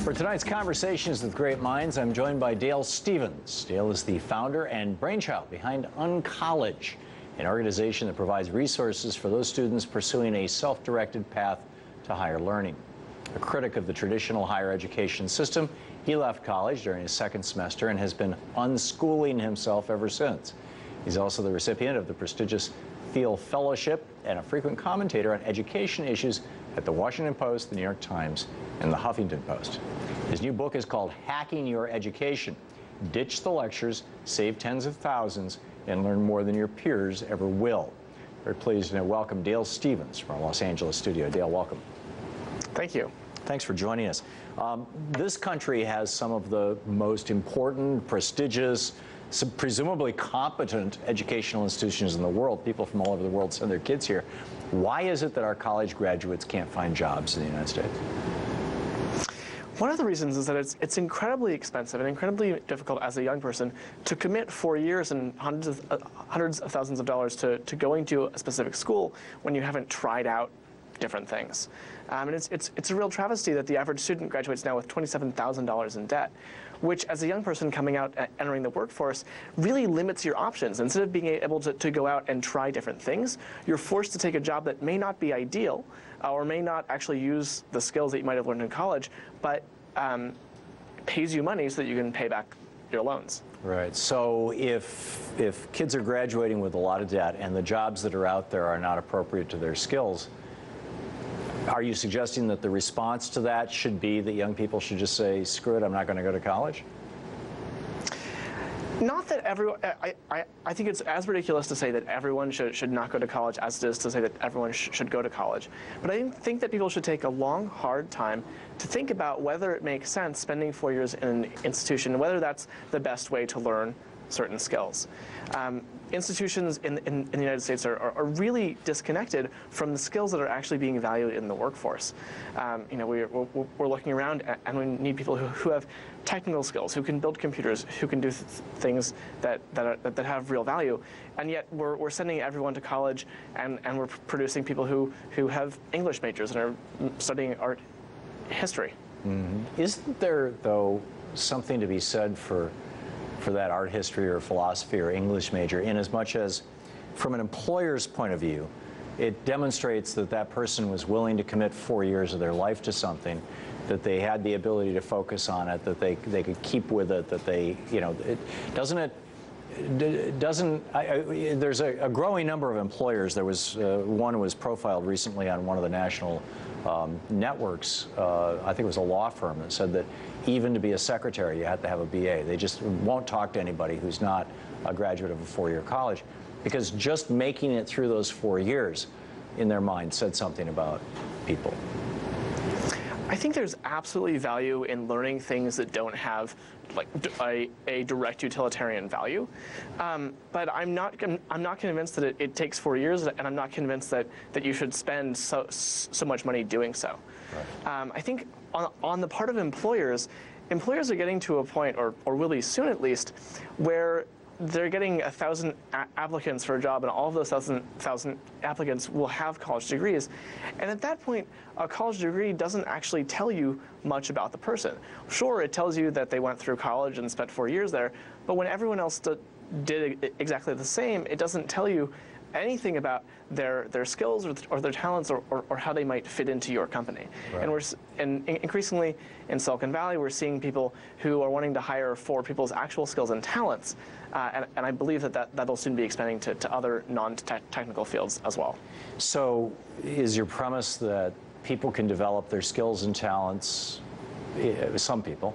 For tonight's Conversations with Great Minds, I'm joined by Dale Stevens. Dale is the founder and brainchild behind UnCollege, an organization that provides resources for those students pursuing a self-directed path to higher learning. A critic of the traditional higher education system, he left college during his second semester and has been unschooling himself ever since. He's also the recipient of the prestigious Thiel Fellowship and a frequent commentator on education issues at the Washington Post, the New York Times, and the Huffington Post. His new book is called Hacking Your Education. Ditch the lectures, save tens of thousands, and learn more than your peers ever will. Very pleased to welcome Dale Stevens from our Los Angeles studio. Dale, welcome. Thank you. Thanks for joining us. This country has some of the most important, prestigious, presumably competent educational institutions in the world. People from all over the world send their kids here. Why is it that our college graduates can't find jobs in the United States? One of the reasons is that it's incredibly expensive and incredibly difficult as a young person to commit 4 years and hundreds of thousands of dollars to going to a specific school when you haven't tried out different things. And it's a real travesty that the average student graduates now with $27,000 in debt, which as a young person coming out entering the workforce really limits your options. Instead of being able to go out and try different things, you're forced to take a job that may not be ideal or may not actually use the skills that you might have learned in college, but pays you money so that you can pay back your loans. Right. So if kids are graduating with a lot of debt and the jobs that are out there are not appropriate to their skills, are you suggesting that the response to that should be that young people should just say, screw it, I'm not going to go to college? Not that everyone, I think it's as ridiculous to say that everyone should not go to college as it is to say that everyone should go to college. But I think that people should take a long, hard time to think about whether it makes sense spending 4 years in an institution, whether that's the best way to learn certain skills. Institutions in the United States are really disconnected from the skills that are actually being valued in the workforce. We're looking around and we need people who have technical skills, who can build computers, who can do things that have real value, and yet we're sending everyone to college and we're producing people who have English majors and are studying art history. Mm-hmm. Isn't there, though, something to be said for that art history or philosophy or English major, in as much as from an employer's point of view, it demonstrates that that person was willing to commit 4 years of their life to something, that they had the ability to focus on it, that they could keep with it, that they, there's a growing number of employers. There was one who was profiled recently on one of the national networks. I think it was a law firm that said that even to be a secretary, you have to have a BA. They just won't talk to anybody who's not a graduate of a 4-year college, because just making it through those 4 years, in their mind, said something about people. I think there's absolutely value in learning things that don't have like a direct utilitarian value, but I'm not convinced that it takes 4 years, and I'm not convinced that you should spend so much money doing so. Right. I think on the part of employers are getting to a point, or will be soon at least, where they're getting 1,000 applicants for a job, and all of those 1,000 applicants will have college degrees. And at that point, a college degree doesn't actually tell you much about the person. Sure, it tells you that they went through college and spent 4 years there, but when everyone else did exactly the same, it doesn't tell you anything about their skills or their talents or how they might fit into your company. Right. And increasingly in Silicon Valley, we're seeing people who are wanting to hire for people's actual skills and talents, and I believe that'll soon be expanding to other non-technical fields as well. So is your premise that people can develop their skills and talents, some people,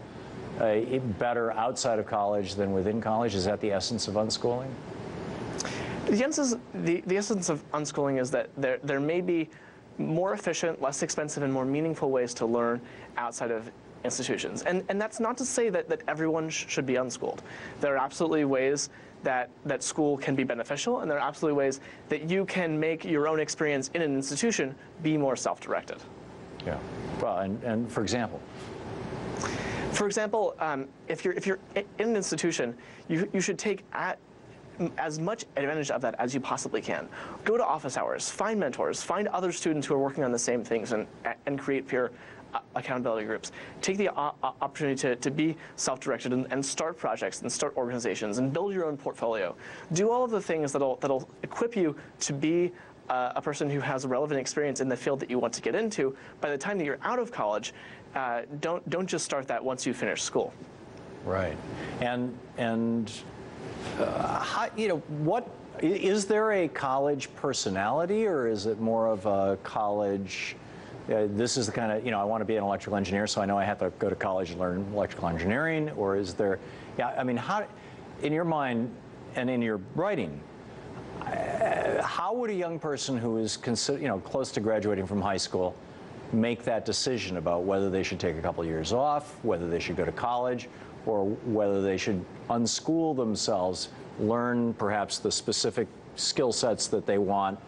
better outside of college than within college? Is that the essence of unschooling? The essence of unschooling is that there may be more efficient, less expensive, and more meaningful ways to learn outside of institutions. And that's not to say that everyone should be unschooled. There are absolutely ways that school can be beneficial, and there are absolutely ways that you can make your own experience in an institution be more self-directed. Yeah. Well, and for example? For example, if you're in an institution, you should take as much advantage of that as you possibly can. Go to office hours, find mentors, find other students who are working on the same things, and create peer accountability groups. Take the opportunity to be self-directed and start projects and start organizations and build your own portfolio. Do all of the things that'll equip you to be a person who has relevant experience in the field that you want to get into. By the time that you're out of college, don't just start that once you finish school. Right. And how, what is there a college personality, or is it more of a college? This is the kind of, I want to be an electrical engineer, so I know I have to go to college and learn electrical engineering. Or is there, I mean, how, in your mind and in your writing, how would a young person who is close to graduating from high school make that decision about whether they should take a couple of years off, whether they should go to college, or whether they should unschool themselves, learn perhaps the specific skill sets that they want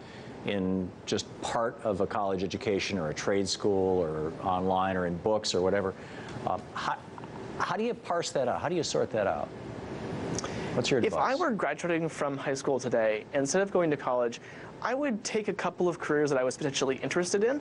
in just part of a college education or a trade school or online or in books or whatever? How do you parse that out? How do you sort that out? What's your advice? If I were graduating from high school today, instead of going to college, I would take a couple of careers that I was potentially interested in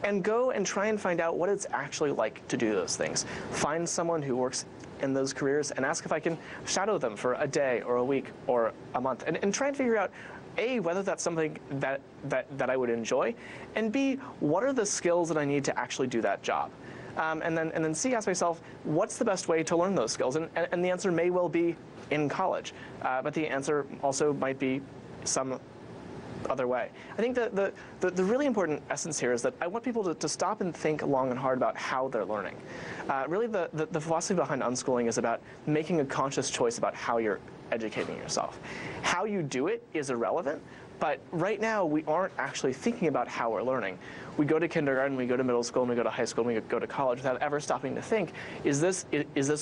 and go and try and find out what it's actually like to do those things. Find someone who works in those careers and ask if I can shadow them for a day or a week or a month, and try and figure out, A, whether that's something that I would enjoy, and B, what are the skills that I need to actually do that job. And then C, ask myself, what's the best way to learn those skills? And the answer may well be in college, but the answer also might be some other way. I think the really important essence here is that I want people to stop and think long and hard about how they're learning. Really, the philosophy behind unschooling is about making a conscious choice about how you're educating yourself. How you do it is irrelevant, but right now we aren't actually thinking about how we're learning. We go to kindergarten, we go to middle school, and we go to high school, and we go to college without ever stopping to think, is this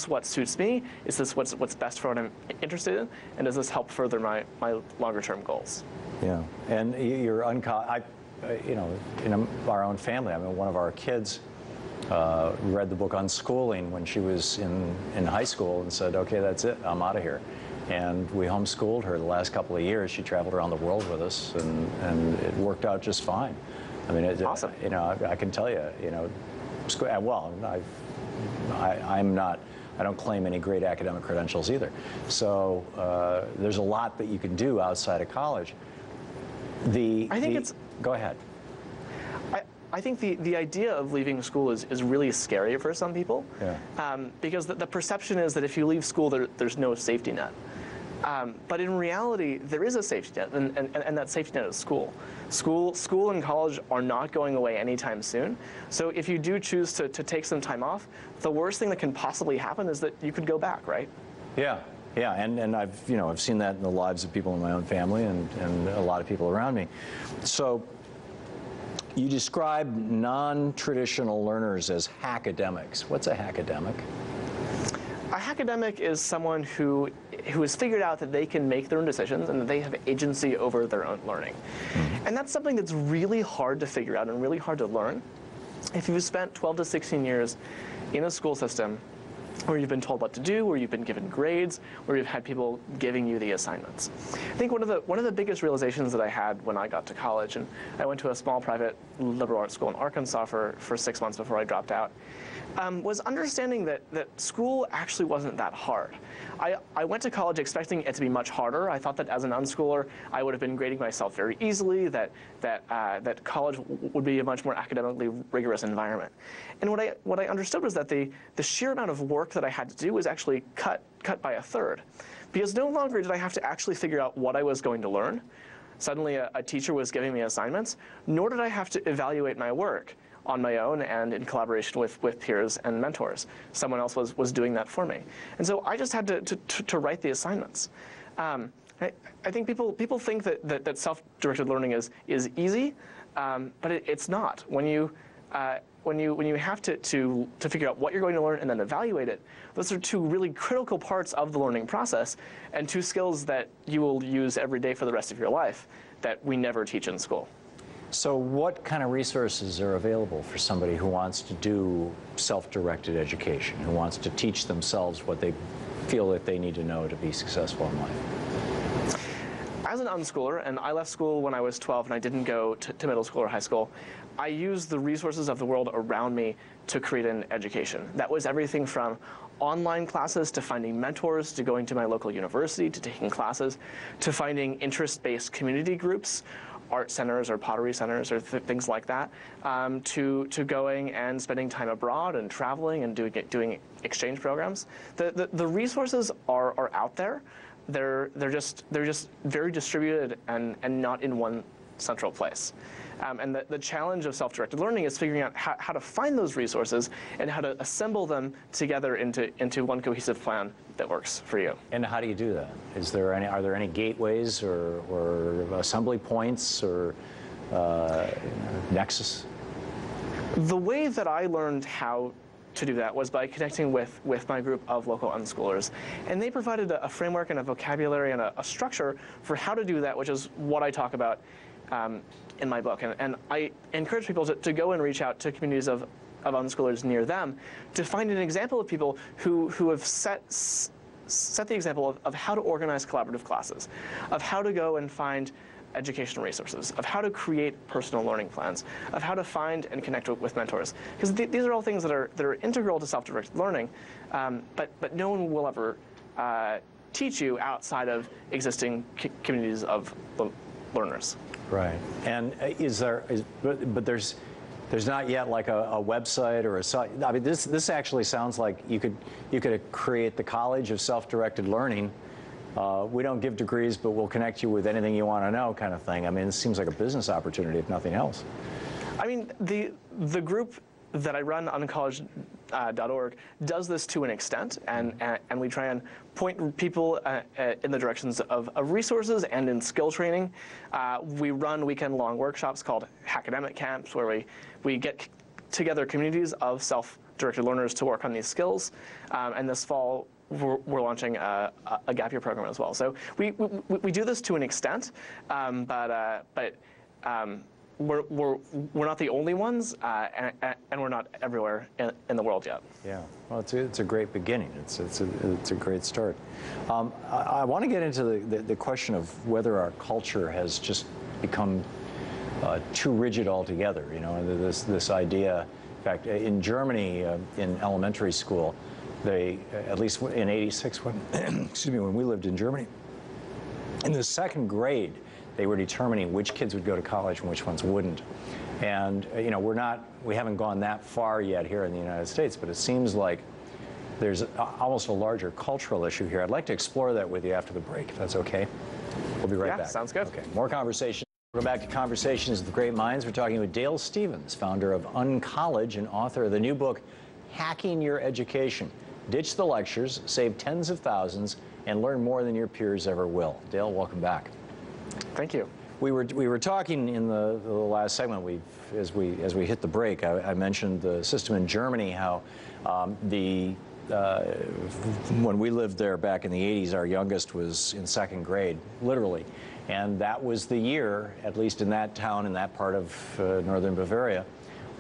what suits me? Is this what's best for what I'm interested in? And does this help further my longer term goals? Yeah, and you're in our own family, I mean, one of our kids read the book Unschooling when she was in high school and said, okay, that's it, I'm out of here. And we homeschooled her the last couple of years. She traveled around the world with us, and it worked out just fine. I mean, awesome. I can tell you, well, I don't claim any great academic credentials either. So there's a lot that you can do outside of college. Go ahead. I think the idea of leaving school is really scary for some people. Yeah. Because the perception is that if you leave school, there's no safety net. But in reality, there is a safety net, and that safety net is school. School and college are not going away anytime soon. So if you do choose to take some time off, the worst thing that can possibly happen is that you could go back, right? Yeah. Yeah, and I've seen that in the lives of people in my own family and a lot of people around me. So you describe non-traditional learners as hackademics. What's a hackademic? A hackademic is someone who has figured out that they can make their own decisions and that they have agency over their own learning. Mm-hmm. And that's something that's really hard to figure out and really hard to learn. If you've spent 12 to 16 years in a school system where you've been told what to do, where you've been given grades, where you've had people giving you the assignments. I think one of the biggest realizations that I had when I got to college, and I went to a small private liberal arts school in Arkansas for 6 months before I dropped out, was understanding that school actually wasn't that hard. I went to college expecting it to be much harder. I thought that as an unschooler, I would have been grading myself very easily, that college would be a much more academically rigorous environment. And what I understood was that the sheer amount of work that I had to do was actually cut by a third. Because no longer did I have to actually figure out what I was going to learn. Suddenly a teacher was giving me assignments, nor did I have to evaluate my work on my own and in collaboration with peers and mentors. Someone else was doing that for me. And so I just had to write the assignments. I think people think that self-directed learning is easy, but it's not. When you have to figure out what you're going to learn and then evaluate it, those are two really critical parts of the learning process and two skills that you will use every day for the rest of your life that we never teach in school. So what kind of resources are available for somebody who wants to do self-directed education, who wants to teach themselves what they feel that they need to know to be successful in life? as an unschooler, and I left school when I was 12 and I didn't go to middle school or high school, I used the resources of the world around me to create an education. That was everything from online classes to finding mentors, to going to my local university, to taking classes, to finding interest-based community groups, art centers or pottery centers or things like that, to going and spending time abroad and traveling and doing exchange programs. The resources are out there. They're just very distributed and not in one central place. And the challenge of self-directed learning is figuring out how to find those resources and how to assemble them together into one cohesive plan that works for you. And how do you do that? Are there any gateways or assembly points or nexus? The way that I learned how to do that was by connecting with my group of local unschoolers. And they provided a framework and a vocabulary and a structure for how to do that, which is what I talk about in my book. And I encourage people to go and reach out to communities of unschoolers near them to find an example of people who have set the example of how to organize collaborative classes, of how to go and find educational resources, of how to create personal learning plans, of how to find and connect with mentors. Because these are all things that are integral to self-directed learning, but no one will ever teach you outside of existing communities of learners. Right. And but there's not yet like a website or a site. I mean, this actually sounds like you could create the College of Self-Directed Learning. We don't give degrees, but we'll connect you with anything you want to know, kind of thing. I mean, it seems like a business opportunity, if nothing else. I mean, the group that I run, uncollege.org, does this to an extent, and we try and point people in the directions of resources and in skill training. We run weekend-long workshops called academic camps, where we get together communities of self-directed learners to work on these skills. And this fall, we're launching a gap year program as well. So we do this to an extent, but we're not the only ones, and we're not everywhere in the world yet. Yeah, well, it's a great beginning. It's a great start. I want to get into the question of whether our culture has just become too rigid altogether. You know, this idea. In fact, in Germany, in elementary school, they, at least in '86, when excuse me, when we lived in Germany, in the second grade, they were determining which kids would go to college and which ones wouldn't. And you know, we haven't gone that far yet here in the United States, but it seems like there's almost a larger cultural issue here. I'd like to explore that with you after the break, if that's okay. We'll be right back. Yeah, sounds good. Okay, more conversation. We'll go back to Conversations with Great Minds. We're talking with Dale Stevens, founder of Uncollege and author of the new book, Hacking Your Education. Ditch the lectures, save tens of thousands, and learn more than your peers ever will. Dale, welcome back. Thank you. We were talking in the last segment. As we hit the break, I mentioned the system in Germany. How when we lived there back in the '80s, our youngest was in second grade, literally, and that was the year, at least in that town, in that part of northern Bavaria,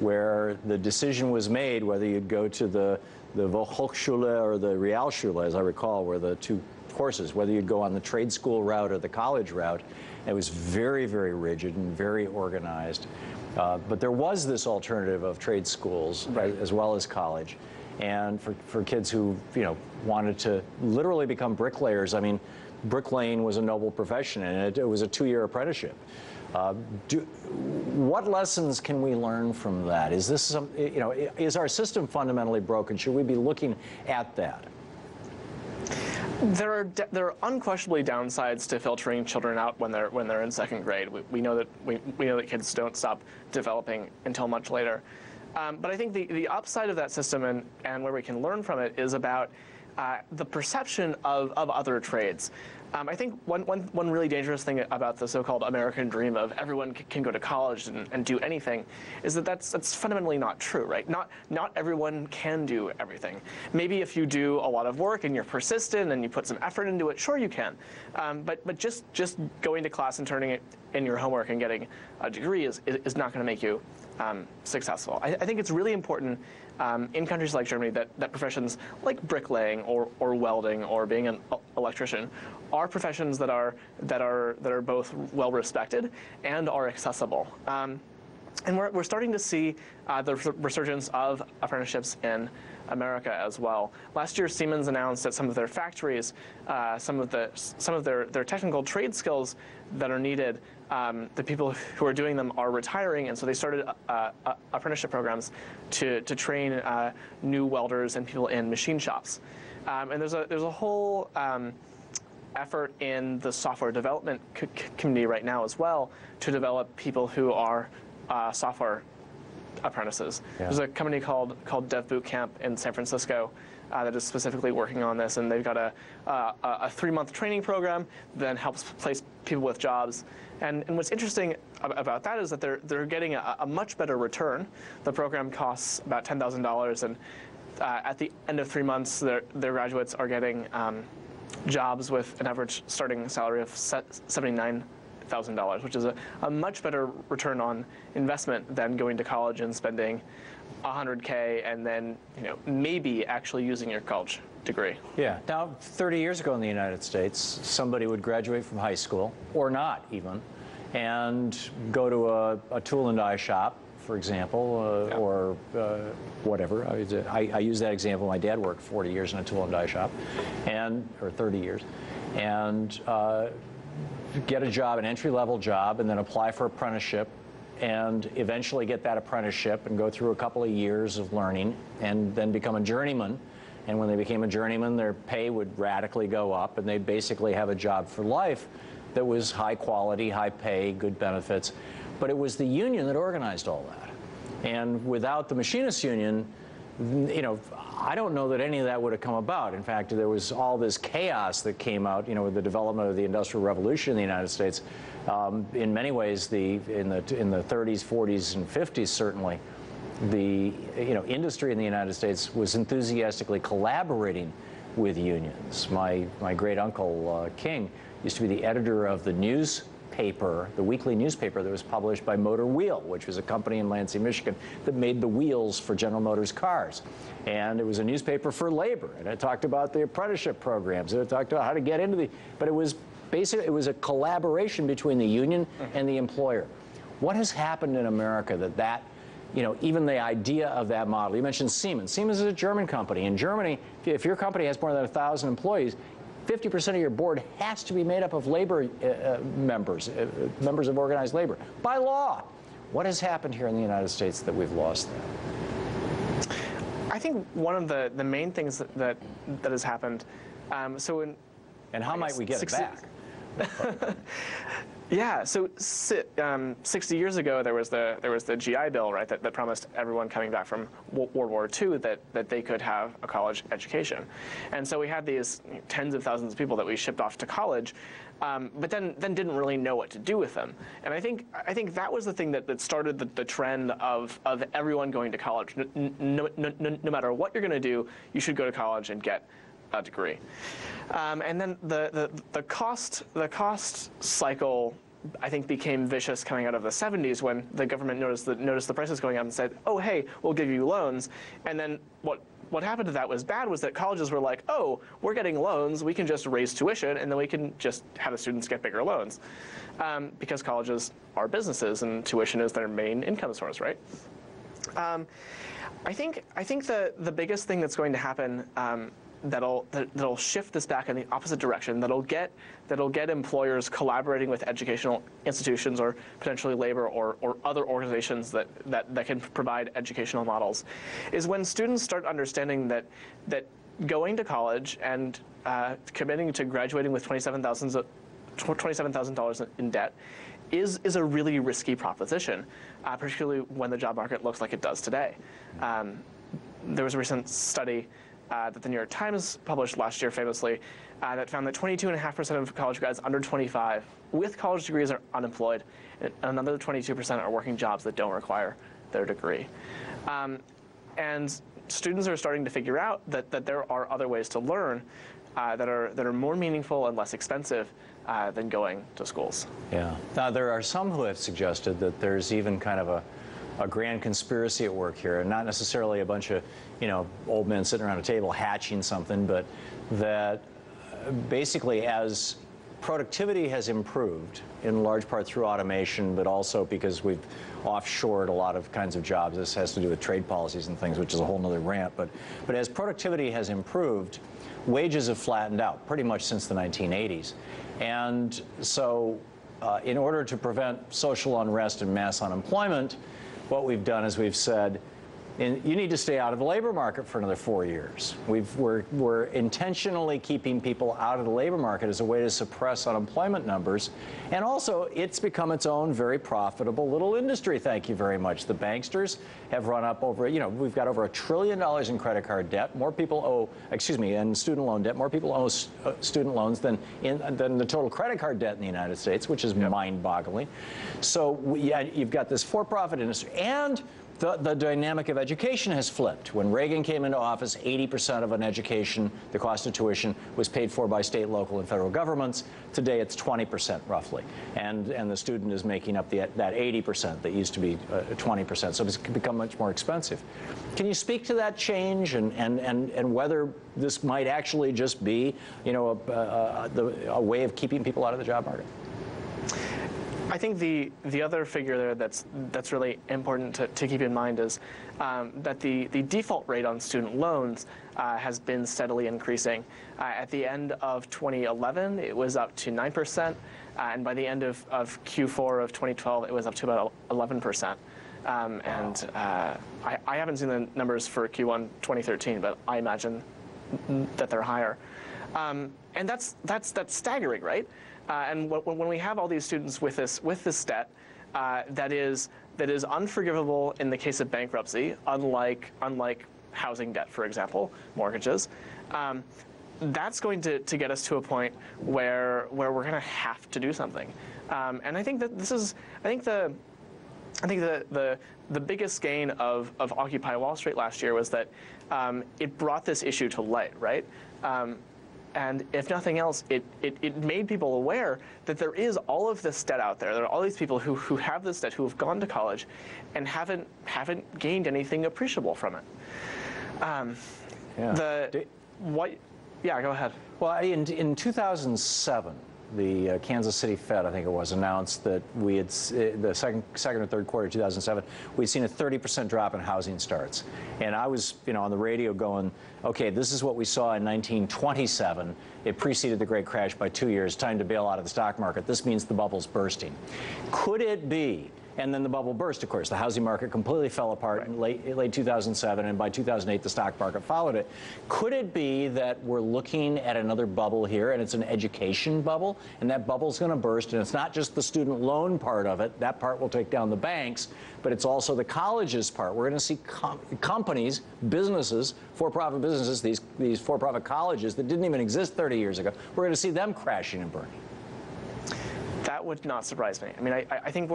where the decision was made whether you'd go to the Volkshochschule or the Realschule, as I recall, were the two courses, whether you'd go on the trade school route or the college route. It was very, very rigid and very organized. But there was this alternative of trade schools, right, as well as college. And for kids who, you know, wanted to literally become bricklayers, I mean, bricklaying was a noble profession, and it was a 2-year apprenticeship. What lessons can we learn from that? Is this is our system fundamentally broken? Should we be looking at that? There are unquestionably downsides to filtering children out when they're in second grade. We know that kids don't stop developing until much later. But I think the upside of that system and where we can learn from it is about the perception of other trades. I think one really dangerous thing about the so-called American dream of everyone can go to college and do anything is that's fundamentally not true, right? Not everyone can do everything. Maybe if you do a lot of work and you're persistent and you put some effort into it, sure you can. But just going to class and turning in your homework and getting a degree is not going to make you successful. I think it's really important in countries like Germany that professions like bricklaying or welding or being an electrician are professions that are both well respected and are accessible. And we're starting to see the resurgence of apprenticeships in America as well. Last year, Siemens announced that some of their factories, some of their technical trade skills that are needed, the people who are doing them are retiring, and so they started apprenticeship programs to train new welders and people in machine shops. And there's a whole effort in the software development community right now as well to develop people who are software apprentices. Yeah. There's a company called Dev Boot Camp in San Francisco that is specifically working on this, and they've got a 3-month training program that then helps place people with jobs. And what's interesting about that is that they're getting a much better return. The program costs about $10,000, and at the end of 3 months, their graduates are getting jobs with an average starting salary of $79,000, which is a much better return on investment than going to college and spending $100K and then maybe actually using your college degree. Yeah. Now, 30 years ago in the United States, somebody would graduate from high school, or not even, and go to a tool and die shop, for example, yeah. Or whatever. I use that example. My dad worked 40 years in a tool and die shop, or 30 years, and get a job, an entry-level job, and then apply for apprenticeship, and eventually get that apprenticeship and go through a couple of years of learning, and then become a journeyman. And when they became a journeyman, their pay would radically go up, and they'd basically have a job for life that was high quality, high pay, good benefits. But it was the union that organized all that. And without the machinists union, I don't know that any of that would have come about. In fact, there was all this chaos that came out, with the development of the Industrial Revolution in the United States. In many ways, in the 30s, 40s, and 50s, certainly, the industry in the United States was enthusiastically collaborating with unions. My great uncle King used to be the editor of the newspaper, the weekly newspaper that was published by Motor Wheel, which was a company in Lansing, Michigan, that made the wheels for General Motors cars. And it was a newspaper for labor, and it talked about the apprenticeship programs, and it talked about how to get into but it was basically, it was a collaboration between the union and the employer. What has happened in America that even the idea of that model, you mentioned Siemens. Siemens is a German company. In Germany, if your company has more than 1,000 employees, 50% of your board has to be made up of labor members of organized labor, by law. What has happened here in the United States that we've lost that? I think one of the main things that has happened, and how might we get it back? Yeah, so 60 years ago there was the GI Bill, right, that promised everyone coming back from World War II that they could have a college education, and so we had these tens of thousands of people that we shipped off to college, but then didn't really know what to do with them. And I think that was the thing that started the trend of everyone going to college. No matter what you're going to do, you should go to college and get a degree. And then the cost cycle, I think, became vicious coming out of the 70s when the government noticed the prices going up and said, oh, hey, we'll give you loans. And then what happened to that was bad was that colleges were like, oh, we're getting loans, we can just raise tuition, and then we can just have the students get bigger loans. Because colleges are businesses and tuition is their main income source, right? I think the biggest thing that's going to happen that'll shift this back in the opposite direction, that'll get employers collaborating with educational institutions or potentially labor or other organizations that can provide educational models, is when students start understanding that going to college and committing to graduating with $27,000 in debt is a really risky proposition, particularly when the job market looks like it does today. There was a recent study that the New York Times published last year famously that found that 22.5% of college grads under 25 with college degrees are unemployed, and another 22% are working jobs that don't require their degree. And students are starting to figure out that there are other ways to learn that are more meaningful and less expensive than going to schools. Yeah. Now, there are some who have suggested that there's even kind of a grand conspiracy at work here, and not necessarily a bunch of, old men sitting around a table hatching something, but that basically as productivity has improved, in large part through automation, but also because we've offshored a lot of kinds of jobs. This has to do with trade policies and things, which is a whole nother rant. But as productivity has improved, wages have flattened out pretty much since the 1980s. And so in order to prevent social unrest and mass unemployment, what we've done is we've said, you need to stay out of the labor market for another 4 years. We're intentionally keeping people out of the labor market as a way to suppress unemployment numbers. And also, it's become its own very profitable little industry, thank you very much. The banksters have run up over, we've got over $1 trillion in credit card debt. More people owe, and student loan debt. More people owe student loans than the total credit card debt in the United States, which is mind-boggling. So you've got this for-profit industry. And the dynamic of education has flipped. When Reagan came into office, 80% of an education, the cost of tuition, was paid for by state, local, and federal governments. Today, it's 20% roughly, and the student is making up that 80% that used to be 20%. So it's become much more expensive. Can you speak to that change and whether this might actually just be, a way of keeping people out of the job market? I think the other figure there that's really important to keep in mind is that the default rate on student loans has been steadily increasing. At the end of 2011, it was up to 9%, and by the end of Q4 of 2012, it was up to about 11%. I haven't seen the numbers for Q1 2013, but I imagine that they're higher. And that's staggering, right? And when we have all these students with this debt, that is unforgivable in the case of bankruptcy, unlike housing debt, for example, mortgages. That's going to get us to a point where we're going to have to do something. And I think that this is, I think the biggest gain of Occupy Wall Street last year was that it brought this issue to light, right? And if nothing else, it made people aware that there is all of this debt out there. There are all these people who have this debt, who have gone to college, and haven't gained anything appreciable from it. Yeah, go ahead. Well, in 2007, the Kansas City Fed, I think it was, announced that we had, the second or third quarter of 2007, we'd seen a 30% drop in housing starts. And I was, on the radio going, okay, this is what we saw in 1927. It preceded the Great Crash by 2 years. Time to bail out of the stock market. This means the bubble's bursting. Could it be? And then the bubble burst, of course. The housing market completely fell apart in late 2007, and by 2008, the stock market followed it. Could it be that we're looking at another bubble here, and it's an education bubble, and that bubble's going to burst, and it's not just the student loan part of it. That part will take down the banks, but it's also the colleges part. We're going to see companies, businesses, for-profit businesses, these for-profit colleges that didn't even exist 30 years ago, we're going to see them crashing and burning. That would not surprise me. I mean, I think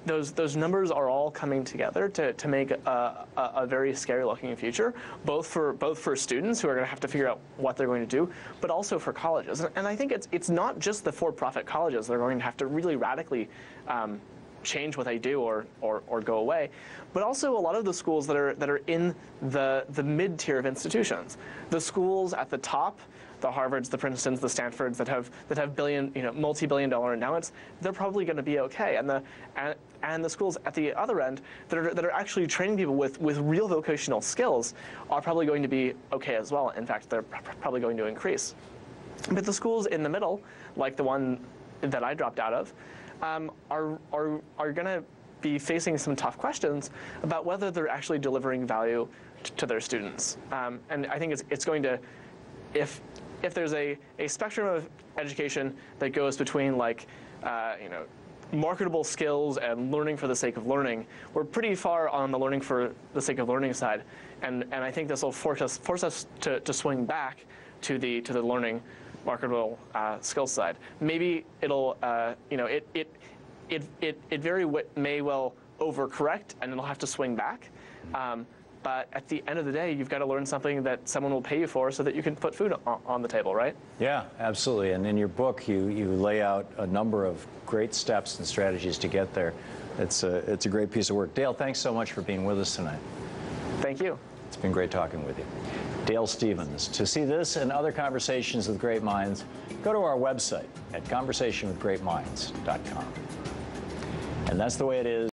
those numbers are all coming together to make a very scary-looking future, both for students who are going to have to figure out what they're going to do, but also for colleges. And I think it's not just the for-profit colleges that are going to have to really radically change what they do or go away, but also a lot of the schools that are in the mid-tier of institutions, the schools at the top. The Harvards, the Princetons, the Stanfords that have multi-billion-dollar endowments, they're probably going to be okay. And the schools at the other end that are actually training people with real vocational skills are probably going to be okay as well. In fact, they're probably going to increase. But the schools in the middle, like the one that I dropped out of, are going to be facing some tough questions about whether they're actually delivering value to their students. And I think it's going to, if there's a spectrum of education that goes between marketable skills and learning for the sake of learning, we're pretty far on the learning for the sake of learning side, and I think this will force us to swing back to the learning marketable skills side. Maybe it'll it very may well overcorrect and it'll have to swing back. But at the end of the day, you've got to learn something that someone will pay you for so that you can put food on the table, right? Yeah, absolutely. And in your book, you lay out a number of great steps and strategies to get there. It's a great piece of work. Dale, thanks so much for being with us tonight. Thank you. It's been great talking with you. Dale Stevens. To see this and other conversations with great minds, go to our website at conversationwithgreatminds.com. And that's the way it is.